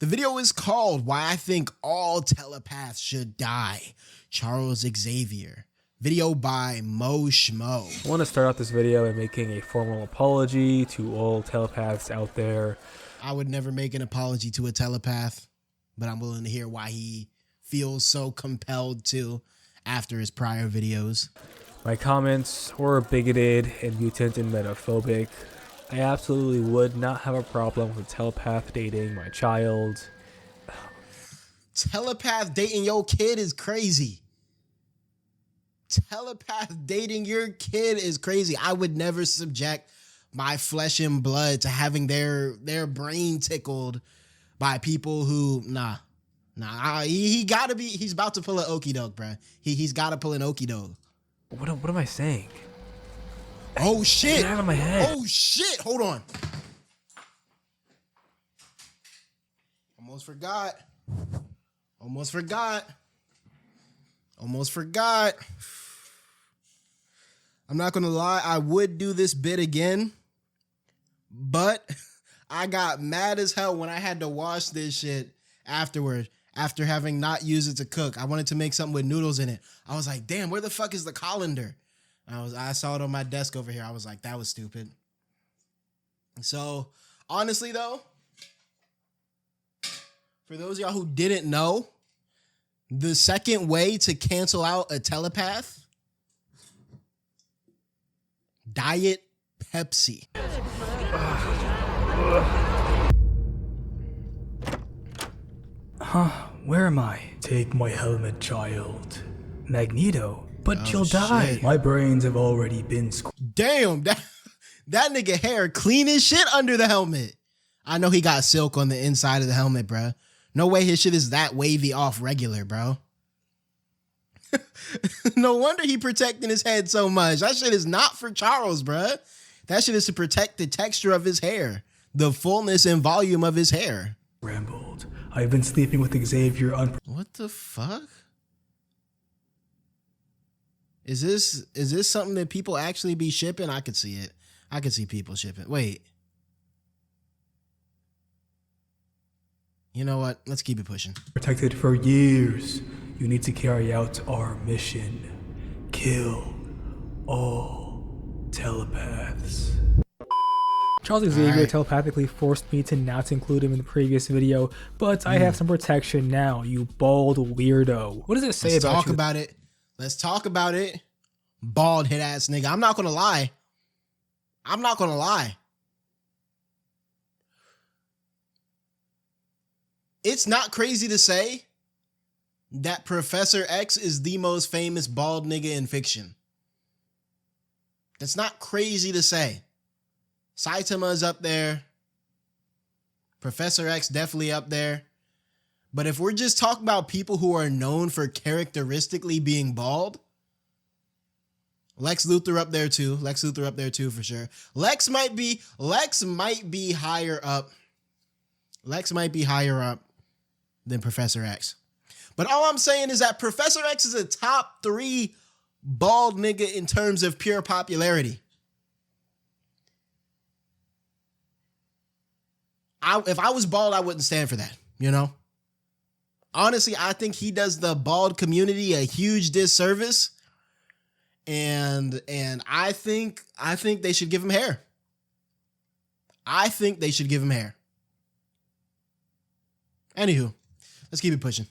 The video is called Why I Think All Telepaths Should Die, Charles Xavier. Video by 𝙏𝙖𝙡𝙠. I want to start out this video by making a formal apology to all telepaths out there. I would never make an apology to a telepath, but I'm willing to hear why he feels so compelled to after his prior videos. My comments were bigoted and mutant and metaphobic. I absolutely would not have a problem with a telepath dating my child. Telepath dating your kid is crazy. Telepath dating your kid is crazy. I would never subject my flesh and blood to having their brain tickled by people who, he gotta be, he's about to pull an okie doke, bruh. He's gotta pull an okie doke. What am I saying? Oh shit. Get out of my head. Oh shit. Hold on. Almost forgot. I'm not gonna lie, I would do this bit again, but I got mad as hell when I had to wash this shit afterward, after having not used it to cook. I wanted to make something with noodles in it. I was like, damn, where the fuck is the colander? I saw it on my desk over here. I was like, that was stupid. So honestly though, for those of y'all who didn't know, the second way to cancel out a telepath, Diet Pepsi. Where am I? Take my helmet, child. Magneto? But you'll die. Shit. My brains have already been Damn, that nigga hair clean as shit under the helmet. I know he got silk on the inside of the helmet, bro. No way his shit is that wavy off regular, bro. No wonder he protecting his head so much. That shit is not for Charles, bruh. That shit is to protect the texture of his hair, the fullness and volume of his hair. rambled. I've been sleeping with Xavier What the fuck? Is this something that people actually be shipping? I could see it. I could see people shipping. Wait. You know what? Let's keep it pushing. Protected for years. You need to carry out our mission. Kill all telepaths. Charles Xavier telepathically forced me to not include him in the previous video, but I have some protection now, you bald weirdo. What does it say about you? Let's talk about it. Bald head ass nigga. I'm not gonna lie. It's not crazy to say that Professor X is the most famous bald nigga in fiction. That's not crazy to say. Saitama is up there. Professor X definitely up there. But if we're just talking about people who are known for characteristically being bald, Lex Luthor up there too. Lex Luthor up there too for sure. Lex might be higher up. Lex might be higher up than Professor X. But all I'm saying is that Professor X is a top 3 bald nigga in terms of pure popularity. If I was bald, I wouldn't stand for that, you know? Honestly, I think he does the bald community a huge disservice. And I think they should give him hair. Anywho, let's keep it pushing.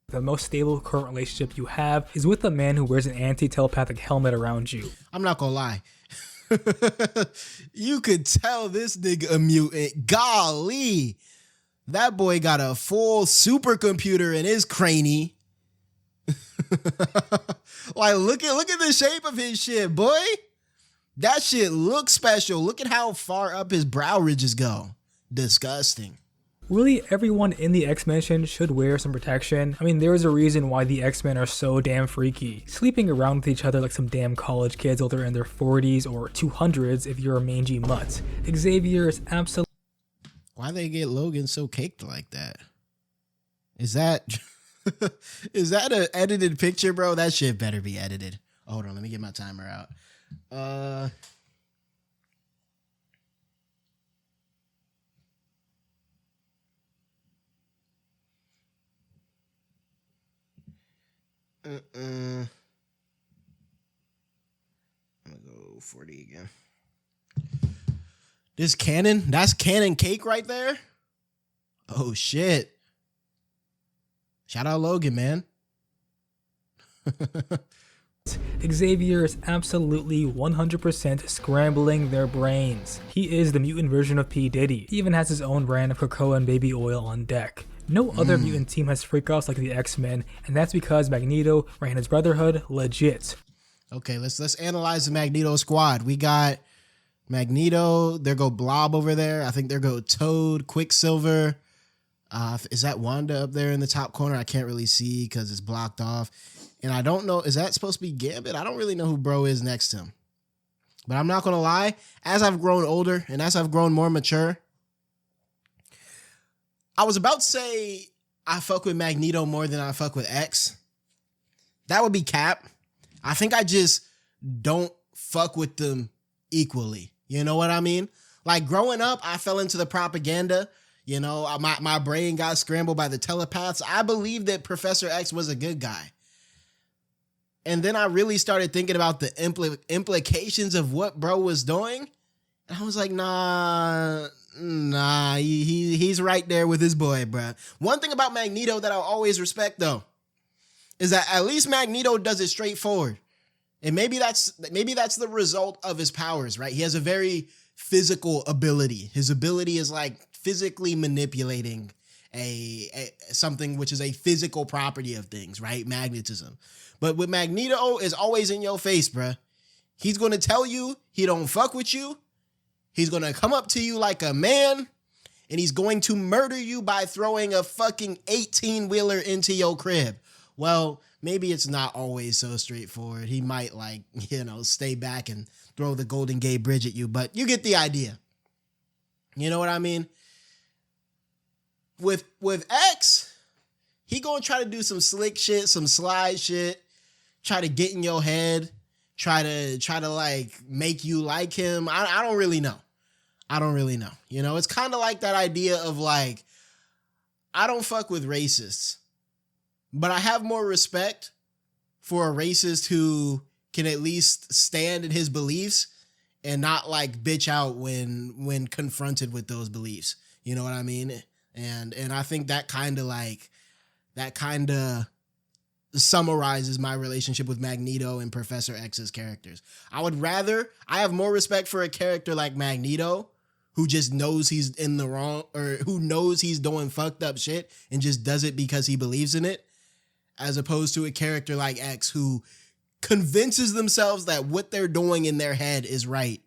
The most stable current relationship you have is with a man who wears an anti-telepathic helmet around you. I'm not gonna lie. You could tell this nigga a mutant. Golly. That boy got a full supercomputer in his cranny. Like, look at the shape of his shit, boy. That shit looks special. Look at how far up his brow ridges go. Disgusting. Really, everyone in the X-Men should wear some protection. I mean, there's a reason why the X-Men are so damn freaky. Sleeping around with each other like some damn college kids while they're in their 40s or 200s if you're a mangy mutt. Xavier is absolutely... Why they get Logan so caked like that? Is that... Is that an edited picture, bro? That shit better be edited. Hold on, let me get my timer out. I'm gonna go 40 again. This canon, that's canon cake right there. Oh shit. Shout out Logan, man. Xavier is absolutely 100% scrambling their brains. He is the mutant version of P. Diddy. He even has his own brand of cocoa and baby oil on deck. No other mutant team has freak-offs like the X-Men, and that's because Magneto ran his Brotherhood legit. Okay, let's analyze the Magneto squad. We got Magneto, there go Blob over there. I think there go Toad, Quicksilver. Is that Wanda up there in the top corner? I can't really see because it's blocked off. And I don't know, is that supposed to be Gambit? I don't really know who bro is next to him. But I'm not going to lie, as I've grown older and as I've grown more mature, I was about to say I fuck with Magneto more than I fuck with X. That would be cap. I think I just don't fuck with them equally. You know what I mean? Like growing up, I fell into the propaganda. You know, my brain got scrambled by the telepaths. I believed that Professor X was a good guy. And then I really started thinking about the implications of what bro was doing. And I was like, nah, he's right there with his boy, bro. One thing about Magneto that I'll always respect, though, is that at least Magneto does it straightforward. And maybe that's the result of his powers, right? He has a very physical ability. His ability is like physically manipulating something which is a physical property of things, right? Magnetism. But with Magneto is always in your face, bruh. He's going to tell you he don't fuck with you. He's going to come up to you like a man, and he's going to murder you by throwing a fucking 18-wheeler into your crib. Well, maybe it's not always so straightforward. He might stay back and throw the Golden Gate Bridge at you, but you get the idea. You know what I mean? With X, he gonna try to do some slick shit, some slide shit, try to get in your head, try to like make you like him. I don't really know. You know, it's kind of like that idea of like, I don't fuck with racists, but I have more respect for a racist who can at least stand in his beliefs and not like bitch out when confronted with those beliefs. You know what I mean? And I think that kind of summarizes my relationship with Magneto and Professor X's characters. I have more respect for a character like Magneto who just knows he's in the wrong, or who knows he's doing fucked up shit and just does it because he believes in it, as opposed to a character like X who convinces themselves that what they're doing in their head is right,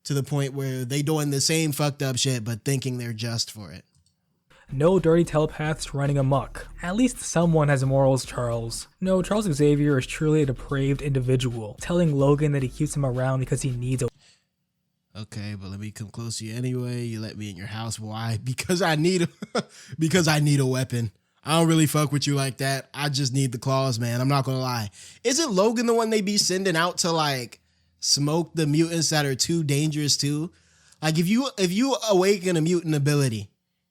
to the point where they doing the same fucked up shit but thinking they're just for it. No dirty telepaths running amok. At least someone has morals, Charles. No, Charles Xavier is truly a depraved individual, telling Logan that he keeps him around because he needs a... Okay, but let me come close to you anyway. You let me in your house. Why? Because I need a weapon. I don't really fuck with you like that. I just need the claws, man. I'm not gonna lie. Isn't Logan the one they be sending out to like smoke the mutants that are too dangerous too? Like if you awaken a mutant ability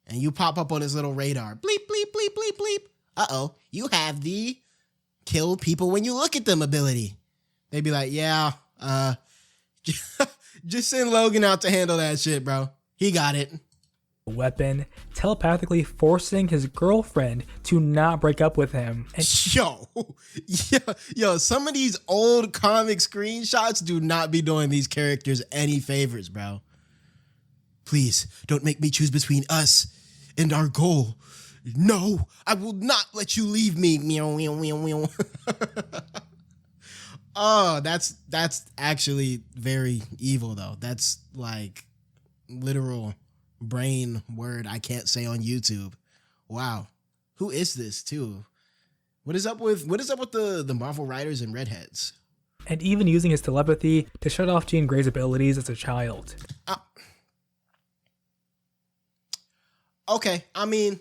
and you pop up on his little radar, bleep, bleep, bleep, bleep, bleep. Uh-oh, you have the kill people when you look at them ability. They'd be like, yeah, just send Logan out to handle that shit, bro. He got it. Weapon, telepathically forcing his girlfriend to not break up with him. And Yo, some of these old comic screenshots do not be doing these characters any favors, bro. Please don't make me choose between us and our goal. No, I will not let you leave me. Meow, meow, meow, meow. Oh, that's actually very evil though. That's like literal brain word I can't say on YouTube. Wow. Who is this too? What is up with the Marvel writers and redheads? And even using his telepathy to shut off Jean Grey's abilities as a child. Okay, I mean,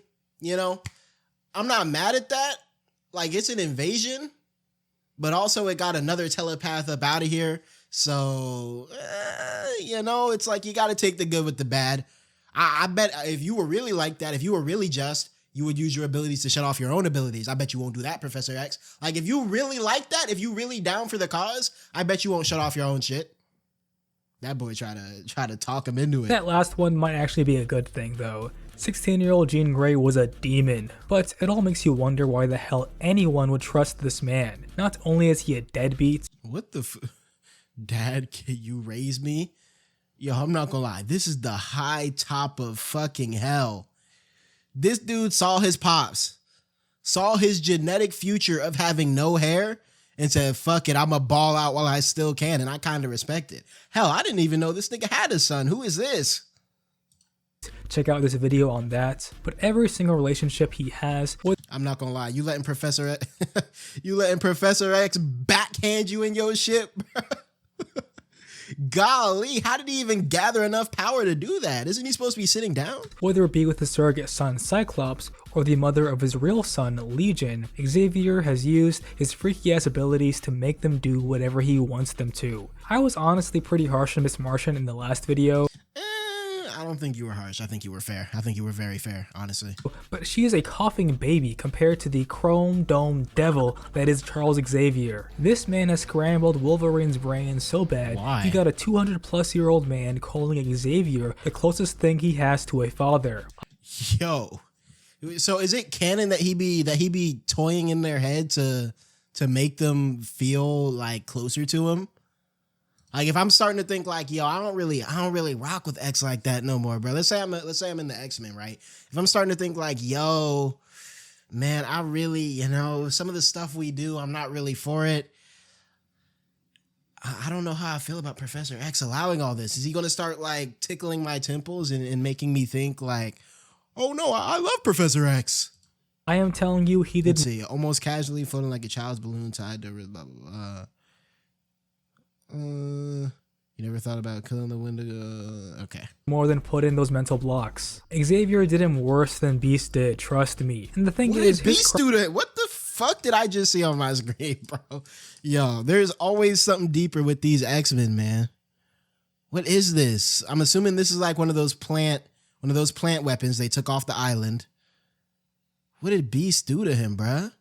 I'm not mad at that. Like, it's an invasion, but also it got another telepath up out of here. So, it's like you got to take the good with the bad. I bet if you were really like that, if you were really just, you would use your abilities to shut off your own abilities. I bet you won't do that, Professor X. Like, if you really like that, if you really down for the cause, I bet you won't shut off your own shit. That boy try to talk him into it. That last one might actually be a good thing though. 16-year-old Jean Grey was a demon, but it all makes you wonder why the hell anyone would trust this man. Not only is he a deadbeat. What the Dad, can you raise me? Yo, I'm not gonna lie. This is the high top of fucking hell. This dude saw his pops, saw his genetic future of having no hair, and said, fuck it, I'ma ball out while I still can, and I kind of respect it. Hell, I didn't even know this nigga had a son. Who is this? Check out this video on that. But every single relationship he has with— I'm not gonna lie, you letting Professor X backhand you in your shit, bro? Golly, how did he even gather enough power to do that? Isn't he supposed to be sitting down? Whether it be with his surrogate son Cyclops or the mother of his real son Legion, Xavier has used his freaky ass abilities to make them do whatever he wants them to. I was honestly pretty harsh on Miss Martian in the last video. I don't think you were harsh. I think you were fair. I think you were very fair, honestly. But she is a coughing baby compared to the chrome dome devil that is Charles Xavier. This man has scrambled Wolverine's brain so bad. Why? He got a 200-plus-year-old man calling Xavier the closest thing he has to a father. Yo, so is it canon that he be toying in their head to make them feel like closer to him? Like, if I'm starting to think like, yo, I don't really rock with X like that no more, bro. Let's say I'm in the X-Men, right? If I'm starting to think like, yo, man, I really, some of the stuff we do, I'm not really for it. I don't know how I feel about Professor X allowing all this. Is he going to start like tickling my temples and making me think like, oh no, I love Professor X? I am telling you, he did. Let's see, almost casually floating like a child's balloon tied to blah, blah, blah. You never thought about killing the window? Okay. More than put in those mental blocks. Xavier did him worse than Beast did, trust me. And the thing is, Beast student, what the fuck did I just see on my screen, bro? Yo, there's always something deeper with these X-Men, man. What is this? I'm assuming this is like one of those plant weapons they took off the island. What did Beast do to him, bruh?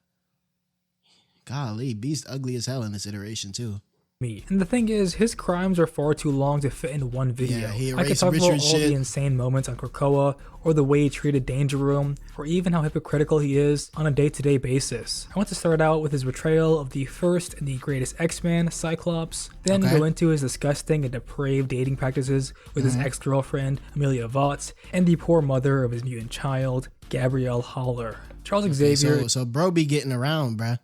Golly, Beast ugly as hell in this iteration too. And the thing is, his crimes are far too long to fit in one video. Yeah, I could talk about all the insane moments on Krakoa, or the way he treated Danger Room, or even how hypocritical he is on a day-to-day basis. I want to start out with his betrayal of the first and the greatest X-Man, Cyclops, then go into his disgusting and depraved dating practices with his ex-girlfriend, Amelia Vaughts, and the poor mother of his mutant child, Gabrielle Haller. Charles Xavier— So bro be getting around, bruh.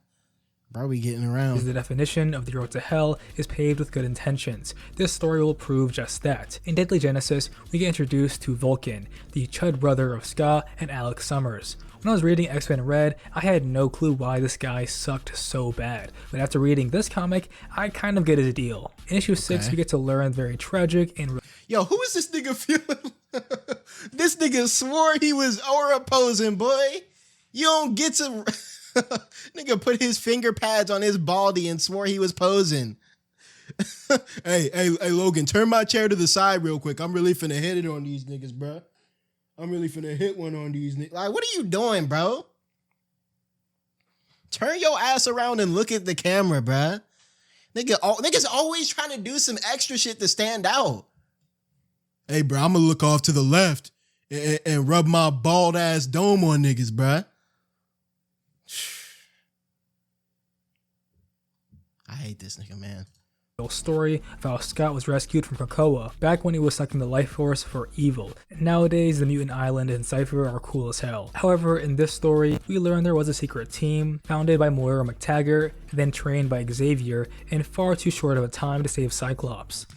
Bro, we getting around. The definition of the road to hell is paved with good intentions. This story will prove just that. In Deadly Genesis, we get introduced to Vulcan, the chud brother of Ska and Alex Summers. When I was reading X-Men Red, I had no clue why this guy sucked so bad. But after reading this comic, I kind of get his deal. In issue 6, we get to learn very tragic and— Yo, who is this nigga feeling? This nigga swore he was aura posing, boy. You don't get to... Nigga put his finger pads on his baldy and swore he was posing. Hey, Logan, turn my chair to the side real quick. I'm really finna hit it on these niggas, bro. I'm really finna hit one on these niggas. Like, what are you doing, bro? Turn your ass around and look at the camera, bro. Niggas always trying to do some extra shit to stand out. Hey, bro, I'm gonna look off to the left and rub my bald ass dome on niggas, bro. I hate this nigga, man. Story of how Scott was rescued from Krakoa back when he was sucking the life force for evil. Nowadays, the Mutant Island and Cypher are cool as hell. However, in this story, we learn there was a secret team founded by Moira McTaggart, then trained by Xavier in far too short of a time to save Cyclops.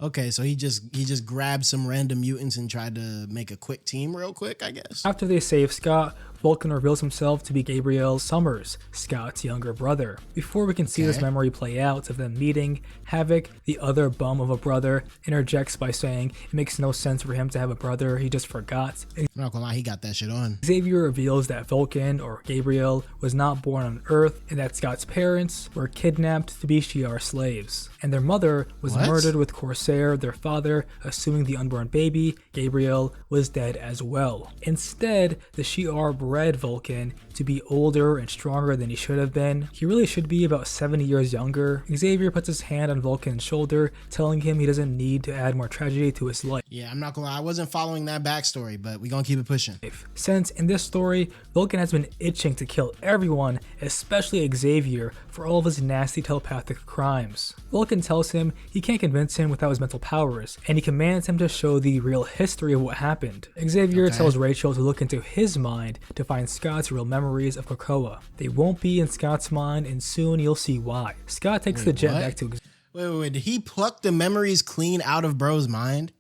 Okay, so he just grabbed some random mutants and tried to make a quick team real quick, I guess. After they save Scott, Vulcan reveals himself to be Gabrielle Summers, Scott's younger brother. Before we can see this memory play out of them meeting, Havoc, the other bum of a brother, interjects by saying it makes no sense for him to have a brother, he just forgot. I'm not gonna lie, he got that shit on. Xavier reveals that Vulcan, or Gabriel, was not born on Earth and that Scott's parents were kidnapped to be Shi'ar slaves. And their mother was murdered with Corsair, their father, assuming the unborn baby, Gabriel, was dead as well. Instead, the Shi'ar bred Vulcan to be older and stronger than he should have been. He really should be about 70 years younger. Xavier puts his hand on Vulcan's shoulder, telling him he doesn't need to add more tragedy to his life. Yeah, I'm not gonna lie, I wasn't following that backstory, but we gonna keep it pushing. Since in this story, Vulcan has been itching to kill everyone, especially Xavier, for all of his nasty telepathic crimes. Vulcan tells him he can't convince him without his mental powers, and he commands him to show the real history of what happened. Xavier tells Rachel to look into his mind to find Scott's real memories of Krakoa. They won't be in Scott's mind, and soon you'll see why. Scott takes the jet back to Wait, did he pluck the memories clean out of bro's mind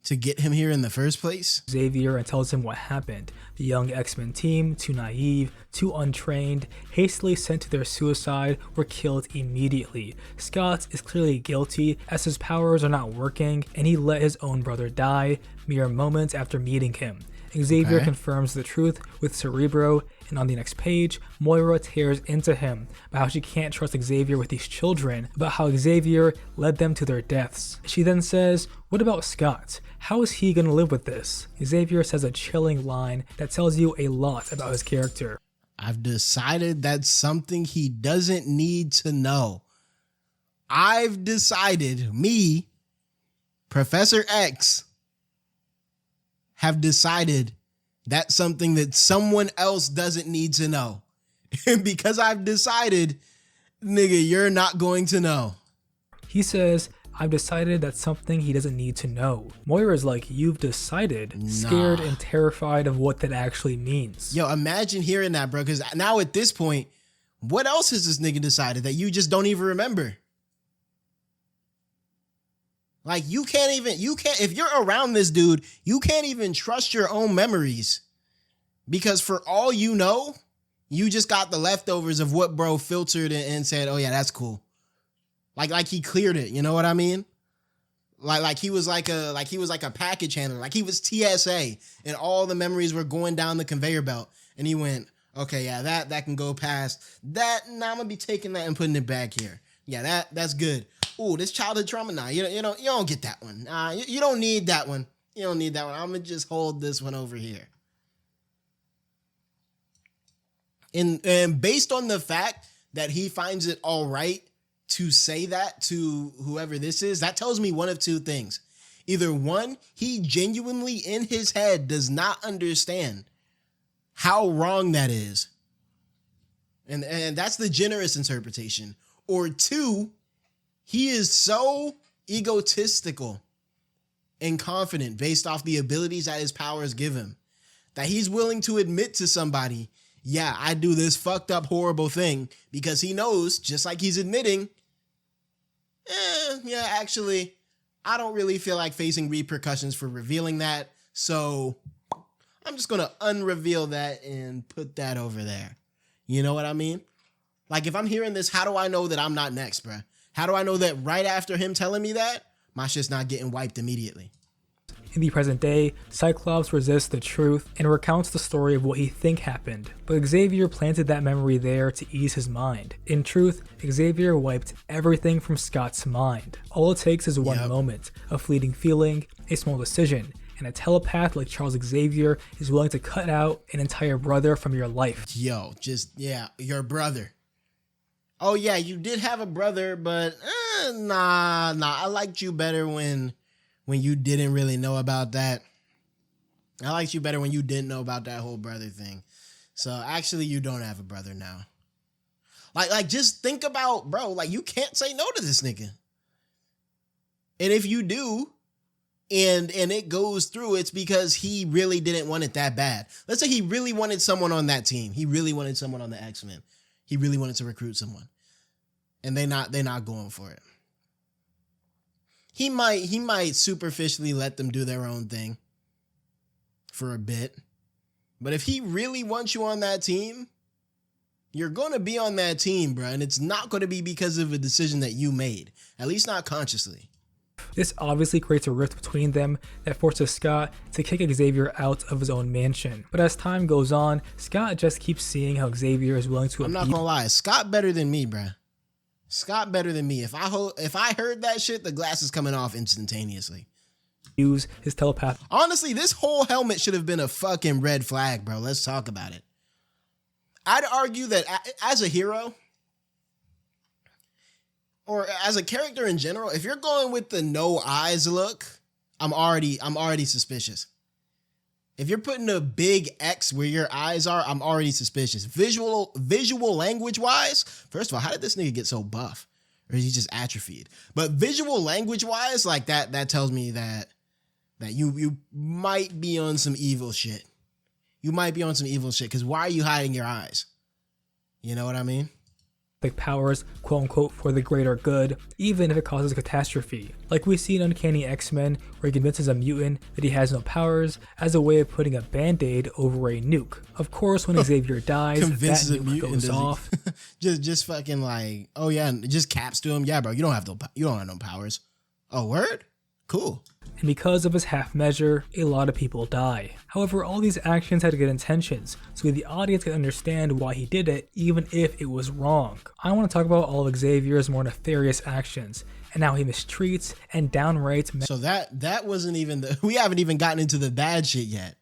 to get him here in the first place? Xavier and tells him what happened. The young X-Men team, too naive, too untrained, hastily sent to their suicide, were killed immediately. Scott is clearly guilty as his powers are not working, and he let his own brother die mere moments after meeting him. Xavier confirms the truth with Cerebro, and on the next page, Moira tears into him about how she can't trust Xavier with these children, about how Xavier led them to their deaths. She then says, "What about Scott? How is he gonna live with this?" Xavier says a chilling line that tells you a lot about his character. I've decided that's something he doesn't need to know. I've decided, me, Professor X, have decided that's something that someone else doesn't need to know. And because I've decided, nigga, you're not going to know. He says, "I've decided that's something he doesn't need to know." Moira's like, "You've decided?" Scared and terrified of what that actually means. Yo, imagine hearing that, bro, because now at this point, what else has this nigga decided that you just don't even remember? Like, you can't, if you're around this dude, you can't even trust your own memories. Because for all you know, you just got the leftovers of what bro filtered and said, "Oh yeah, that's cool." Like he cleared it, you know what I mean? Like he was like a package handler, like he was TSA, and all the memories were going down the conveyor belt, and he went, "Okay, yeah, that can go past that. Now I'm gonna be taking that and putting it back here. Yeah, that's good. Ooh, this childhood trauma. Nah, you don't get that one. You don't need that one. You don't need that one. I'm gonna just hold this one over here." And based on the fact that he finds it all right to say that to whoever this is, that tells me one of two things. Either one, he genuinely in his head does not understand how wrong that is. And that's the generous interpretation. Or two, he is so egotistical and confident based off the abilities that his powers give him that he's willing to admit to somebody, "Yeah, I do this fucked up, horrible thing," because he knows, just like he's admitting, yeah, actually, I don't really feel like facing repercussions for revealing that, so I'm just gonna unreveal that and put that over there. You know what I mean? Like, if I'm hearing this, how do I know that I'm not next, bruh? How do I know that right after him telling me that, my shit's not getting wiped immediately? In the present day, Cyclops resists the truth and recounts the story of what he thinks happened, but Xavier planted that memory there to ease his mind. In truth, Xavier wiped everything from Scott's mind. All it takes is one moment, a fleeting feeling, a small decision, and a telepath like Charles Xavier is willing to cut out an entire brother from your life. Yo, your brother. Oh yeah, you did have a brother, but nah, I liked you better when you didn't really know about that. I liked you better when you didn't know about that whole brother thing. So actually, you don't have a brother now. Like just think about, bro, like you can't say no to this nigga. And if you do, and it goes through, it's because he really didn't want it that bad. Let's say he really wanted someone on that team. He really wanted someone on the X-Men. He really wanted to recruit someone. And they're not going for it. He might superficially let them do their own thing for a bit. But if he really wants you on that team, you're going to be on that team, bro. And it's not going to be because of a decision that you made, at least not consciously. This obviously creates a rift between them that forces Scott to kick Xavier out of his own mansion. But as time goes on, Scott just keeps seeing how Xavier is willing to... I'm not going to lie, Scott better than me, bro. Scott better than me. If I heard that shit, the glass is coming off instantaneously. use his telepath. Honestly, this whole helmet should have been a fucking red flag, bro. Let's talk about it. I'd argue that as a hero, or as a character in general, if you're going with the no eyes look, I'm already suspicious. If you're putting a big X where your eyes are, I'm already suspicious. Visual language wise, first of all, how did this nigga get so buff? Or is he just atrophied? But visual language wise, like that tells me that you might be on some evil shit. You might be on some evil shit, because why are you hiding your eyes? You know what I mean? Powers, quote unquote, for the greater good, even if it causes a catastrophe. Like we see in Uncanny X-Men, where he convinces a mutant that he has no powers as a way of putting a band-aid over a nuke. Of course, when Xavier dies, that nuke goes off. just fucking like, oh yeah, just caps to him. Yeah, bro, you don't have no powers. Oh, word? Cool. And because of his half measure, a lot of people die. However, all these actions had good intentions, so the audience can understand why he did it, even if it was wrong. I want to talk about all of Xavier's more nefarious actions, and how he mistreats and downright. So that wasn't even we haven't even gotten into the bad shit yet.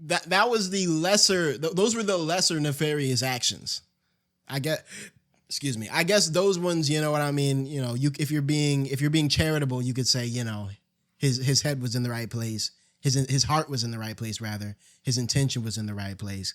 That was the lesser, those were the lesser nefarious actions. I guess those ones, you know what I mean? You know, if you're being charitable, you could say, you know, his head was in the right place. His heart was in the right place, rather. His intention was in the right place.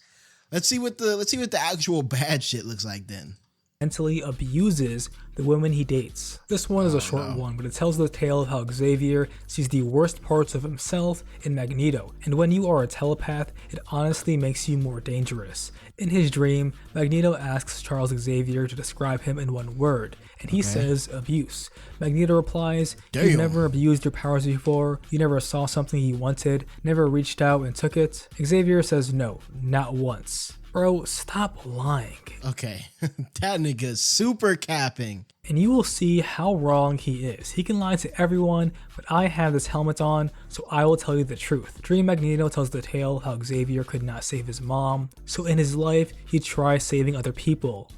Let's see what the actual bad shit looks like then. Mentally abuses the women he dates. This one is a short one, but it tells the tale of how Xavier sees the worst parts of himself in Magneto. And when you are a telepath, it honestly makes you more dangerous. In his dream, Magneto asks Charles Xavier to describe him in one word, and he says abuse. Magneto replies, "You never abused your powers before, you never saw something you wanted, never reached out and took it." Xavier says no, not once. Bro, stop lying. Okay, that nigga's super capping. And you will see how wrong he is. He can lie to everyone, but I have this helmet on, so I will tell you the truth. Dream Magneto tells the tale how Xavier could not save his mom, so in his life, he tries saving other people.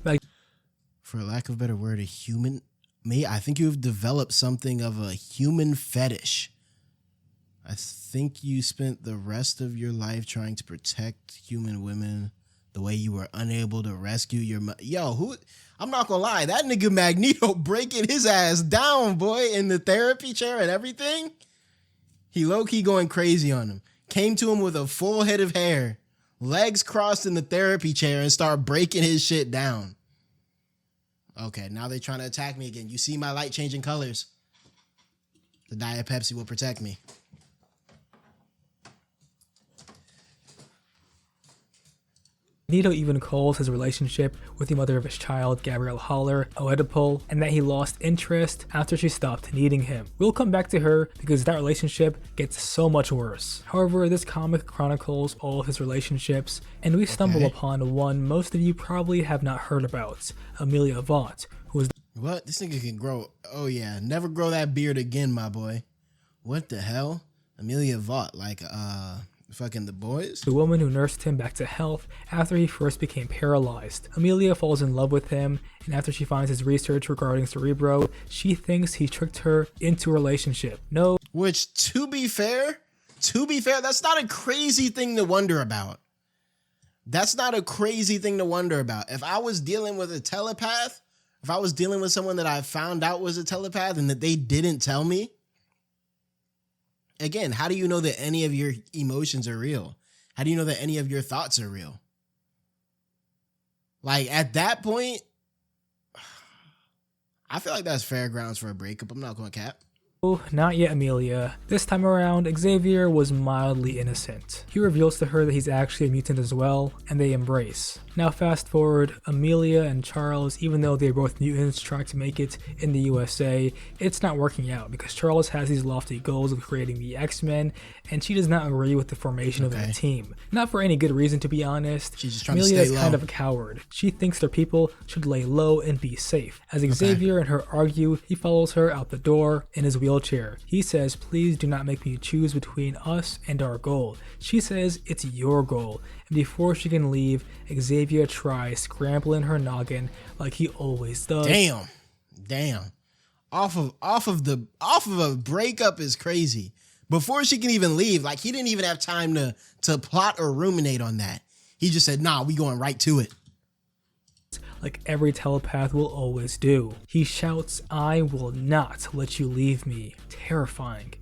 For lack of a better word, I think you've developed something of a human fetish. I think you spent the rest of your life trying to protect human women the way you were unable to rescue your I'm not gonna lie, that nigga Magneto breaking his ass down, boy, in the therapy chair and everything. He low-key going crazy on him. Came to him with a full head of hair, legs crossed in the therapy chair, and start breaking his shit down. Okay, now they're trying to attack me again. You see my light changing colors. The Diet Pepsi will protect me. Magneto even calls his relationship with the mother of his child, Gabrielle Haller, 𝙏𝙖𝙡𝙠, and that he lost interest after she stopped needing him. We'll come back to her because that relationship gets so much worse. However, this comic chronicles all of his relationships, and we stumble upon one most of you probably have not heard about, Amelia Vaught, who is What? This nigga can grow. Oh yeah, never grow that beard again, my boy. What the hell? Amelia Vaught, like fucking The Boys? The woman who nursed him back to health after he first became paralyzed. Amelia falls in love with him, and after she finds his research regarding Cerebro, she thinks he tricked her into a relationship. No. Which, to be fair, that's not a crazy thing to wonder about. That's not a crazy thing to wonder about. If I was dealing with a telepath, if I was dealing with someone that I found out was a telepath and that they didn't tell me, again, how do you know that any of your emotions are real? How do you know that any of your thoughts are real? Like, at that point, I feel like that's fair grounds for a breakup. I'm not going to cap. Not yet, Amelia. This time around, Xavier was mildly innocent. He reveals to her that he's actually a mutant as well, and they embrace. Now fast forward, Amelia and Charles, even though they're both mutants trying to make it in the USA, it's not working out because Charles has these lofty goals of creating the X-Men, and she does not agree with the formation of that team. Not for any good reason, to be honest. She's just trying Amelia to stay is low. kind of a coward. She thinks their people should lay low and be safe. As Xavier and her argue, he follows her out the door in his wheelchair. He says, "Please do not make me choose between us and our goal." She says, "It's your goal." And before she can leave, Xavier tries scrambling her noggin like he always does. Damn. off of a breakup is crazy. Before she can even leave, like he didn't even have time to plot or ruminate on that. He just said, "Nah, we going right to it." Like every telepath will always do. He shouts, "I will not let you leave me." Terrifying.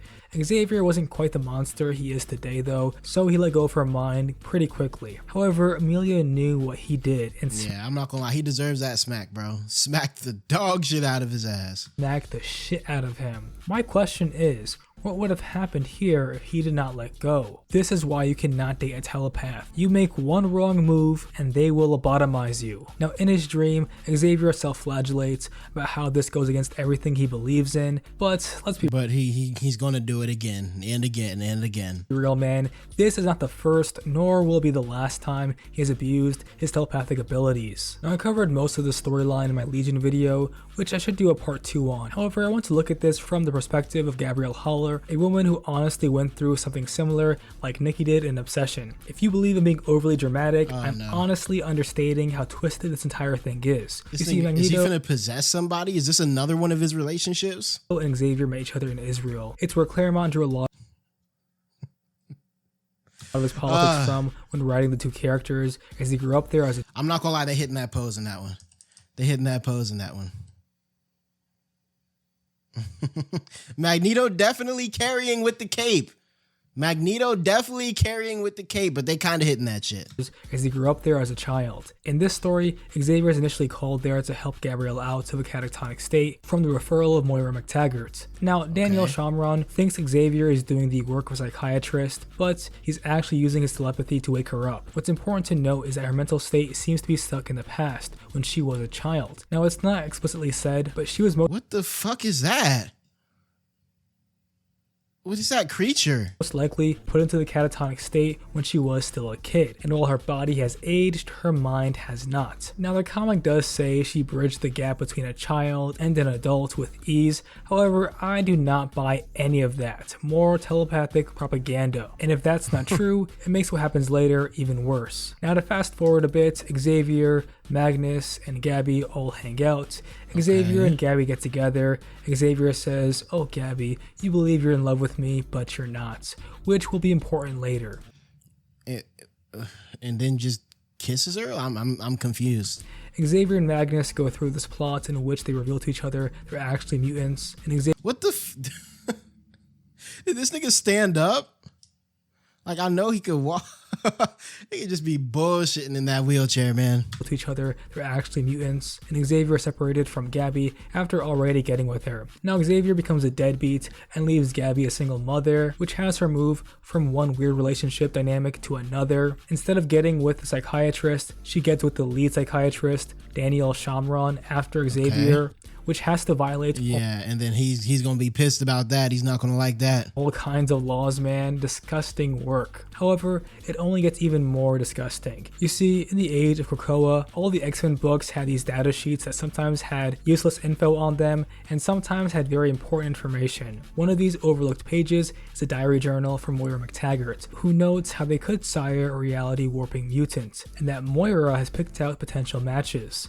Xavier wasn't quite the monster he is today though, so he let go of her mind pretty quickly. However, Amelia knew what he did and yeah, I'm not gonna lie, he deserves that smack, bro. Smacked the dog shit out of his ass. Smacked the shit out of him. My question is, what would have happened here if he did not let go? This is why you cannot date a telepath. You make one wrong move and they will lobotomize you. Now in his dream, Xavier self-flagellates about how this goes against everything he believes in, but let's be he's gonna do it again and again and again. Real man, this is not the first nor will be the last time he has abused his telepathic abilities. Now I covered most of the storyline in my Legion video, which I should do a part 2 on. However, I want to look at this from the perspective of Gabrielle Haller, a woman who honestly went through something similar like Nikki did in Obsession. If you believe in being overly dramatic, I'm honestly understating how twisted this entire thing is. Is he finna possess somebody? Is this another one of his relationships? Magneto and Xavier met each other in Israel. It's where Claremont drew a lot of his politics from when writing the two characters, as he grew up there as a I'm not gonna lie, they hitting that pose in that one. They hitting that pose in that one. Magneto definitely carrying with the cape. Magneto definitely carrying with the cape, but they kind of hitting that shit. As he grew up there as a child. In this story, Xavier is initially called there to help Gabrielle out of a catatonic state from the referral of Moira McTaggart. Now, Daniel Shamron thinks Xavier is doing the work of a psychiatrist, but he's actually using his telepathy to wake her up. What's important to note is that her mental state seems to be stuck in the past, when she was a child. Now, it's not explicitly said, but she was What the fuck is that? What is that creature? Most likely put into the catatonic state when she was still a kid, and while her body has aged, her mind has not. Now the comic does say she bridged the gap between a child and an adult with ease, however I do not buy any of that. More telepathic propaganda. And if that's not true, it makes what happens later even worse. Now to fast forward a bit, Xavier, Magnus, and Gabby all hang out. Xavier and Gabby get together. Xavier says, "Oh Gabby, you believe you're in love with me, but you're not," which will be important later. And then just kisses her? I'm confused. Xavier and Magnus go through this plot in which they reveal to each other they're actually mutants. And Xavier, what the did this nigga stand up? Like, I know he could walk. He could just be bullshitting in that wheelchair, man. To each other, they're actually mutants, and Xavier is separated from Gabby after already getting with her. Now Xavier becomes a deadbeat and leaves Gabby a single mother, which has her move from one weird relationship dynamic to another. Instead of getting with the psychiatrist, she gets with the lead psychiatrist, Daniel Shamron, after Xavier. Which has to violate and then he's gonna be pissed about that. He's not gonna like that. All kinds of laws, man. Disgusting work. However, it only gets even more disgusting. You see, in the age of Krakoa, all the X-Men books had these data sheets that sometimes had useless info on them and sometimes had very important information. One of these overlooked pages is a diary journal from Moira McTaggart, who notes how they could sire a reality warping mutant, and that Moira has picked out potential matches.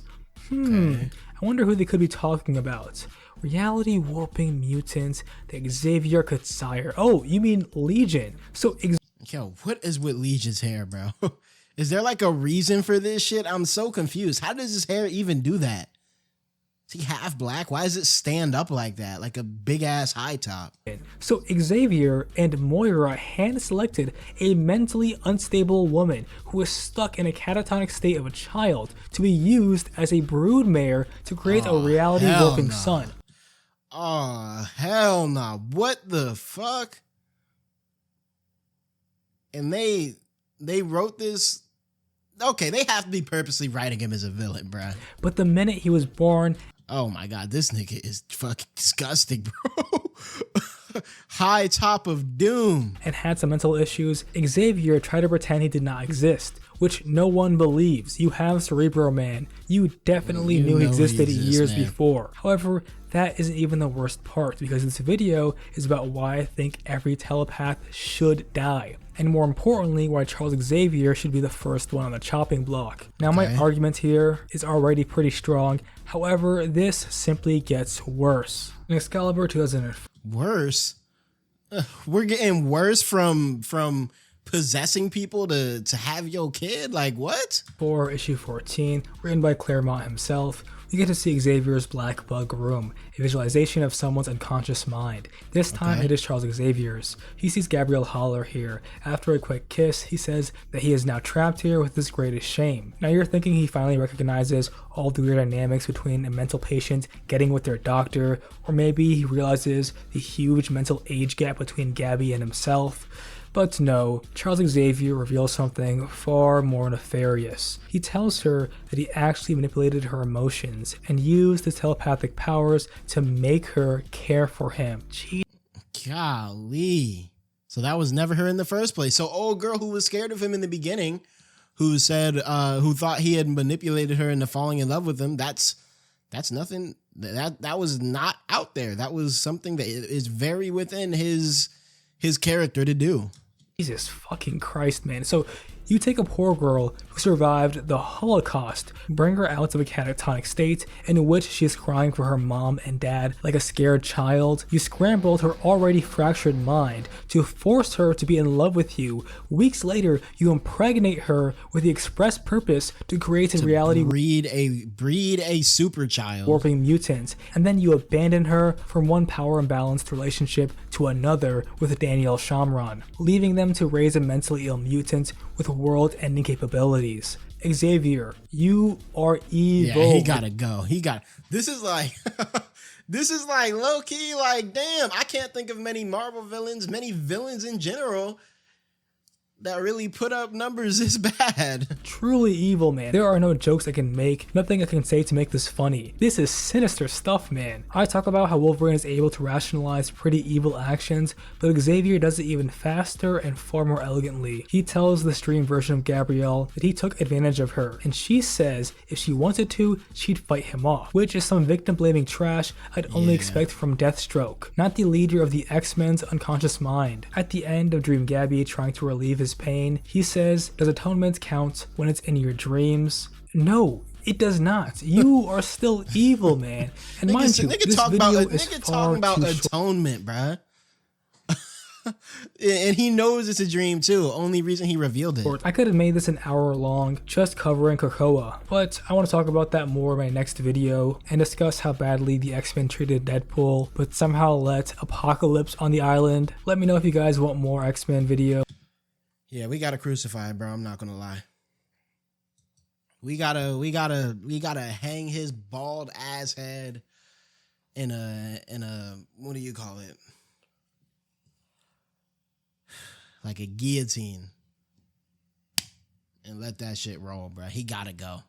I wonder who they could be talking about. Reality warping mutants that Xavier could sire. Oh, you mean Legion. So yo, what is with Legion's hair, bro? Is there like a reason for this shit? I'm so confused. How does his hair even do that? Is he half black? Why does it stand up like that? Like a big ass high top. So Xavier and Moira hand selected a mentally unstable woman who is stuck in a catatonic state of a child to be used as a broodmare to create a reality warping son. Oh, hell no. What the fuck? And they wrote this. Okay, they have to be purposely writing him as a villain, bruh. But the minute he was born... Oh my god, this nigga is fucking disgusting, bro. High top of doom. And had some mental issues, Xavier tried to pretend he did not exist, which no one believes. You have Cerebro Man. You definitely knew he existed years before. However, that isn't even the worst part, because this video is about why I think every telepath should die, and more importantly, why Charles Xavier should be the first one on the chopping block. Now, my argument here is already pretty strong. However, this simply gets worse. In Excalibur 2004. Worse? We're getting worse from possessing people to have your kid? Like, what? For issue 14, written by Claremont himself, we get to see Xavier's Black Bug Room, a visualization of someone's unconscious mind. This time it is Charles Xavier's. He sees Gabrielle Haller here. After a quick kiss, he says that he is now trapped here with his greatest shame. Now you're thinking he finally recognizes all the weird dynamics between a mental patient getting with their doctor, or maybe he realizes the huge mental age gap between Gabby and himself. But no, Charles Xavier reveals something far more nefarious. He tells her that he actually manipulated her emotions and used his telepathic powers to make her care for him. Jeez. Golly. So that was never her in the first place. So old girl who was scared of him in the beginning, who said, who thought he had manipulated her into falling in love with him, that's nothing. That was not out there. That was something that is very within his character to do. Jesus fucking Christ, man. So you take a poor girl who survived the Holocaust, bring her out of a catatonic state in which she is crying for her mom and dad like a scared child. You scrambled her already fractured mind to force her to be in love with you. Weeks later, you impregnate her with the express purpose to create a reality breed a super child warping mutant, and then you abandon her from one power imbalanced relationship to another with Daniel Shamron, leaving them to raise a mentally ill mutant with world-ending capabilities. Xavier, you are evil. Yeah, he gotta go. This is like this is like low-key, like, damn, I can't think of many Marvel villains, many villains in general that really put up numbers this bad. Truly evil, man. There are no jokes I can make, nothing I can say to make this funny. This is sinister stuff, man. I talk about how Wolverine is able to rationalize pretty evil actions, but Xavier does it even faster and far more elegantly. He tells the stream version of Gabrielle that he took advantage of her, and she says if she wanted to, she'd fight him off, which is some victim-blaming trash I'd only expect from Deathstroke, not the leader of the X-Men's unconscious mind. At the end of Dream Gabby trying to relieve his pain, he says, does atonement count when it's in your dreams? No, it does not. You are still evil, man. And mind you, this video is far too short. Atonement, bruh. And he knows it's a dream too. Only reason he revealed it. I could have made this an hour long just covering Krakoa, but I want to talk about that more in my next video and discuss how badly the X-Men treated Deadpool, but somehow let Apocalypse on the island. Let me know if you guys want more X-Men video. Yeah, we gotta crucify, bro. I'm not gonna lie. We gotta hang his bald ass head in a what do you call it? Like a guillotine. And let that shit roll, bro. He gotta go.